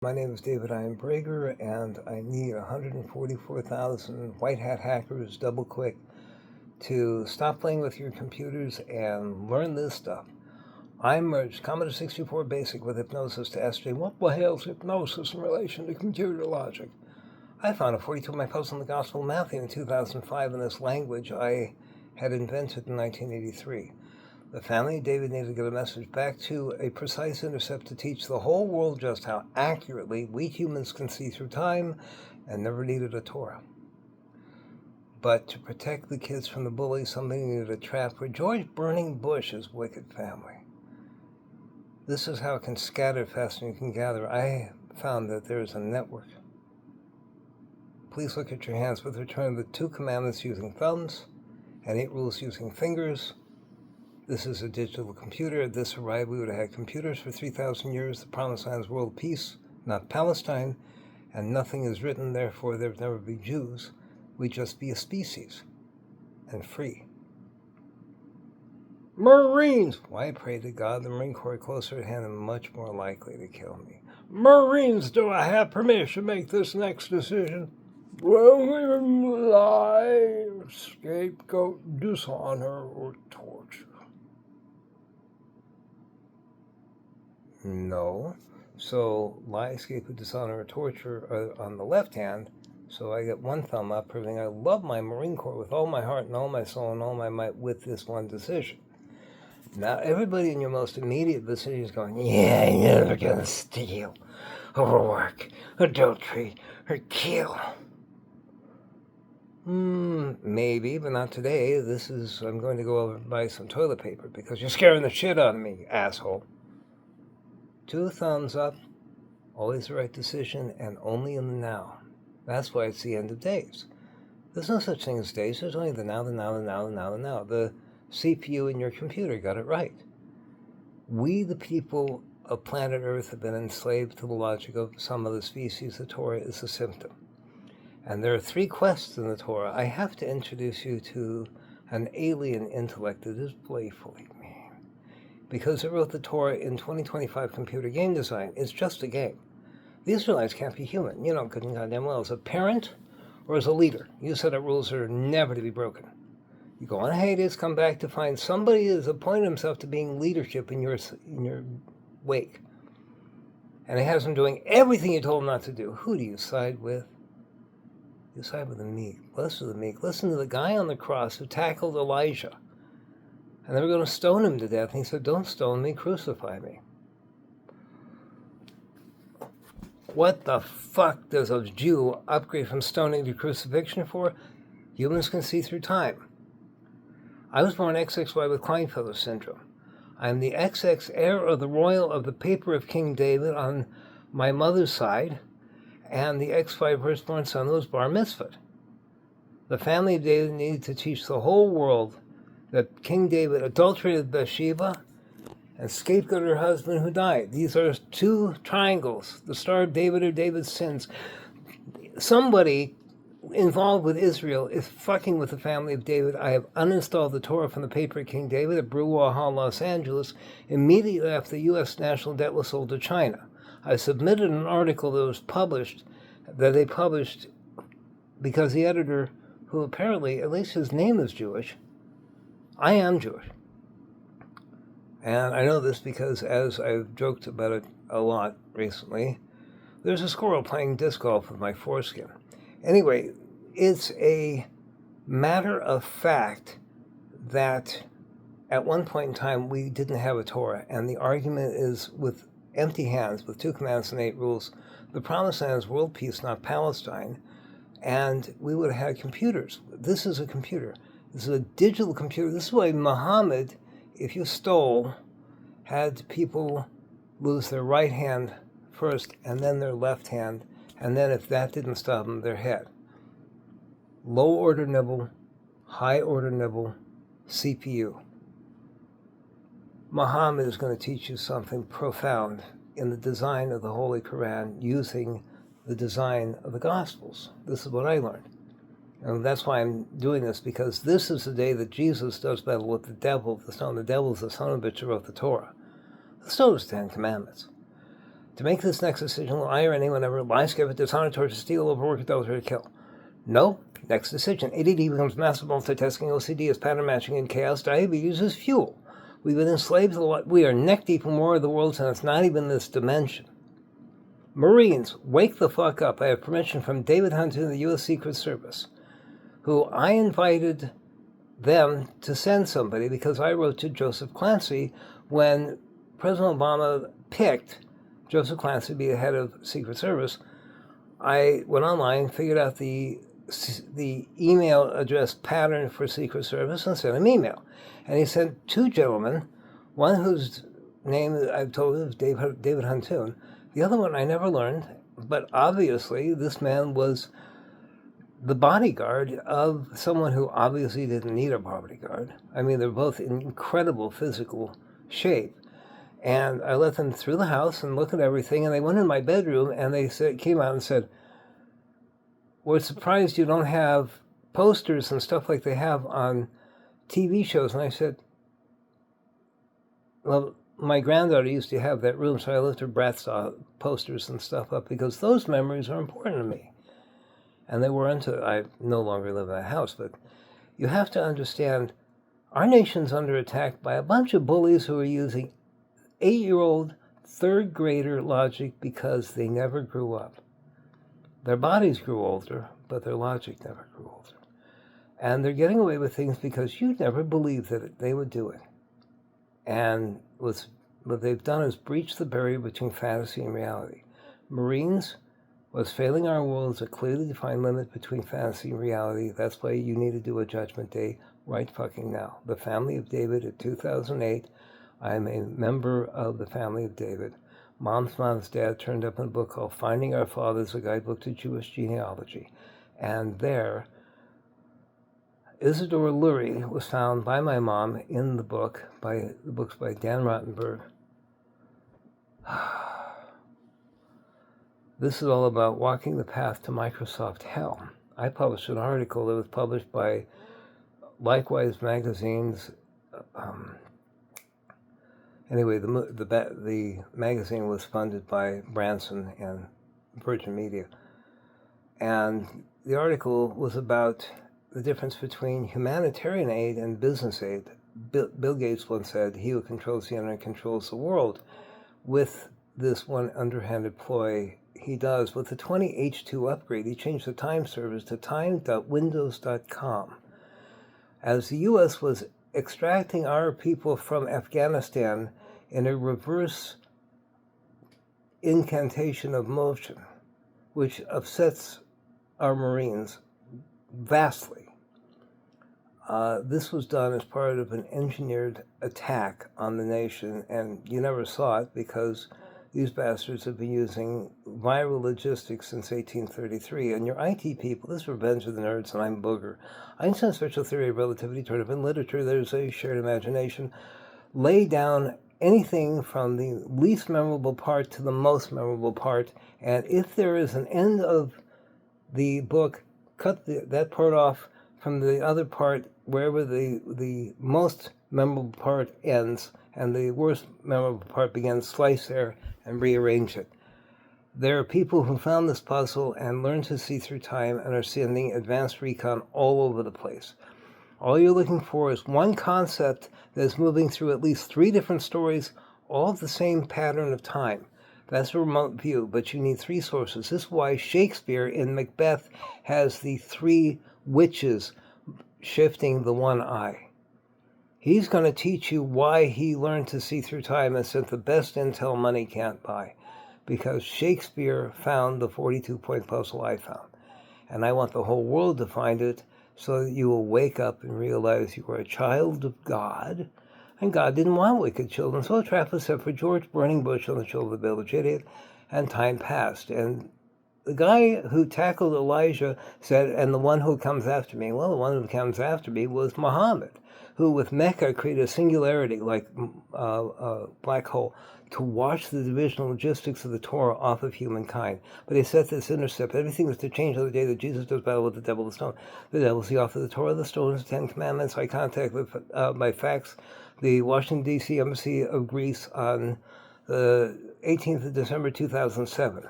My name is David Einbrager, and I need 144,000 white hat hackers double quick to stop playing with your computers and learn this stuff. I merged Commodore 64 Basic with Hypnosis to ascertain what the hell's hypnosis in relation to computer logic. I found a 42-my post on the Gospel of Matthew in 2005 in this language I had invented in 1983. The family of David needed to get a message back to a precise intercept to teach the whole world just how accurately we humans can see through time, and never needed a Torah. But to protect the kids from the bullies, somebody needed a trap for George Burning Bush's wicked family. This is how it can scatter faster than you can gather. I found that there is a network. Please look at your hands with return the 2 commandments using thumbs and 8 rules using fingers. This is a digital computer. At this arrived, we would have had computers for 3,000 years. The promised land is world peace, not Palestine, and nothing is written, therefore there would never be Jews. We'd just be a species, and free. Marines! Why, I pray to God, the Marine Corps closer at hand and much more likely to kill me. Marines, do I have permission to make this next decision? William lie, scapegoat, dishonor, or torture? No. So lie, scapegoat, dishonor, or torture are on the left hand. So I get 1 thumb up, proving I love my Marine Corps with all my heart and all my soul and all my might with this one decision. Now everybody in your most immediate vicinity is going, yeah, I'm never gonna steal, overwork, adultery, or kill. Maybe, but not today. I'm going to go over and buy some toilet paper because you're scaring the shit out of me, asshole. 2 thumbs up, always the right decision, and only in the now. That's why it's the end of days. There's no such thing as days. There's only the now, the now, the now, the now, the now. The CPU in your computer got it right. We, the people of planet Earth, have been enslaved to the logic of some other species. The Torah is a symptom. And there are 3 quests in the Torah. I have to introduce you to an alien intellect that is playfully mean. Because it wrote the Torah in 2025 computer game design. It's just a game. The Israelites can't be human. You know good and goddamn well. As a parent or as a leader, you set up rules that are never to be broken. You go on hiatus, come back to find somebody has appointed himself to being leadership in your wake. And he has him doing everything you told him not to do. Who do you side with? You side with the meek. Listen to the meek. Listen to the guy on the cross who tackled Elijah. And they were going to stone him to death. And he said, don't stone me, crucify me. What the fuck does a Jew upgrade from stoning to crucifixion for? Humans can see through time. I was born XXY with Klinefelter syndrome. I am the XX heir of the royal of the paper of King David on my mother's side, and the X5 firstborn son was bar mitzvahed. The family of David needed to teach the whole world that King David adulterated Bathsheba and scapegoated her husband who died. These are 2 triangles, the Star of David or David's sins. Somebody involved with Israel is fucking with the family of David. I have uninstalled the Torah from the paper of King David at Brewer Hall, Los Angeles, immediately after the U.S. national debt was sold to China. I submitted an article that they published because the editor, who apparently, at least his name is Jewish, I am Jewish. And I know this because, as I've joked about it a lot recently, there's a squirrel playing disc golf with my foreskin. Anyway, it's a matter of fact that at one point in time we didn't have a Torah, and the argument is with empty hands, with 2 commandments and 8 rules. The promised land is world peace, not Palestine, and we would have had computers. This is a computer. This is a digital computer. This is why Muhammad, if you stole, had people lose their right hand first and then their left hand, and then if that didn't stop them, their head. Low order nibble, high order nibble, CPU. Muhammad is going to teach you something profound in the design of the Holy Quran using the design of the Gospels. This is what I learned. And that's why I'm doing this, because this is the day that Jesus does battle with the devil. The devil is the son of a bitch who wrote the Torah. The Stone is 10 Commandments. To make this next decision, will I or anyone ever lie, skip, dishonor, torture, steal, overwork, adultery, or kill? No. Next decision. ADD becomes massive multitasking, OCD is pattern matching, and chaos. Diabetes is fuel. We've been enslaved a lot. We are neck deep in war of the worlds, and it's not even this dimension. Marines, wake the fuck up. I have permission from David Hunter of the U.S. Secret Service, who I invited them to send somebody because I wrote to Joseph Clancy when President Obama picked Joseph Clancy to be the head of Secret Service. I went online, figured out the email address pattern for Secret Service, and sent him email. And he sent two gentlemen, one whose name I've told you is David Huntoon. The other one I never learned, but obviously this man was the bodyguard of someone who obviously didn't need a bodyguard. I mean, they're both in incredible physical shape. And I let them through the house and look at everything, and they went in my bedroom, and they came out and said, we're surprised you don't have posters and stuff like they have on TV shows. And I said, well, my granddaughter used to have that room, so I left her Bratz posters and stuff up because those memories are important to me. And they weren't. I no longer live in that house, but you have to understand our nation's under attack by a bunch of bullies who are using 8-year-old third grader logic because they never grew up. Their bodies grew older, but their logic never grew older. And they're getting away with things because you never believed that they would do it. And what they've done is breach the barrier between fantasy and reality. Marines was failing our world is a clearly defined limit between fantasy and reality. That's why you need to do a judgment day right fucking now. The Family of David at 2008. I'm a member of the Family of David. Mom's dad turned up in a book called Finding Our Fathers, a guidebook to Jewish genealogy. And there, Isidore Lurie was found by my mom in the books by Dan Rottenberg. This is all about walking the path to Microsoft hell. I published an article that was published by Likewise magazines. Anyway, the magazine was funded by Branson and Virgin Media. And the article was about the difference between humanitarian aid and business aid. Bill Gates once said, he who controls the internet controls the world. With this one underhanded ploy, he does. With the 20H2 upgrade, he changed the time service to time.windows.com. As the U.S. was extracting our people from Afghanistan in a reverse incantation of motion, which upsets our Marines vastly. This was done as part of an engineered attack on the nation, and you never saw it because these bastards have been using viral logistics since 1833. And your IT people, this is Revenge of the Nerds, and I'm Booger. Einstein's special theory of relativity, turned up in literature, there's a shared imagination. Lay down anything from the least memorable part to the most memorable part, and if there is an end of the book, cut that part off from the other part, wherever the most memorable part ends and the worst memorable part begins, slice there and rearrange it. There are people who found this puzzle and learned to see through time and are sending advanced recon all over the place. All you're looking for is one concept that is moving through at least 3 different stories, all of the same pattern of time. That's a remote view, but you need 3 sources. This is why Shakespeare in Macbeth has the 3 witches shifting the one eye. He's going to teach you why he learned to see through time and sent the best intel money can't buy. Because Shakespeare found the 42-point puzzle I found. And I want the whole world to find it so that you will wake up and realize you are a child of God. And God didn't want wicked children. So a trap was set for George Burning Bush on the shoulder of the village idiot. And time passed. And the guy who tackled Elijah said, and the one who comes after me. Well, the one who comes after me was Muhammad, who with Mecca created a singularity like a black hole to watch the divisional logistics of the Torah off of humankind. But they set this intercept. Everything was to change on the day that Jesus does battle with the devil of the stone. The devil is the author of the Torah, the stone is the 10 Commandments. I contacted by fax the Washington, D.C. Embassy of Greece on the 18th of December 2007.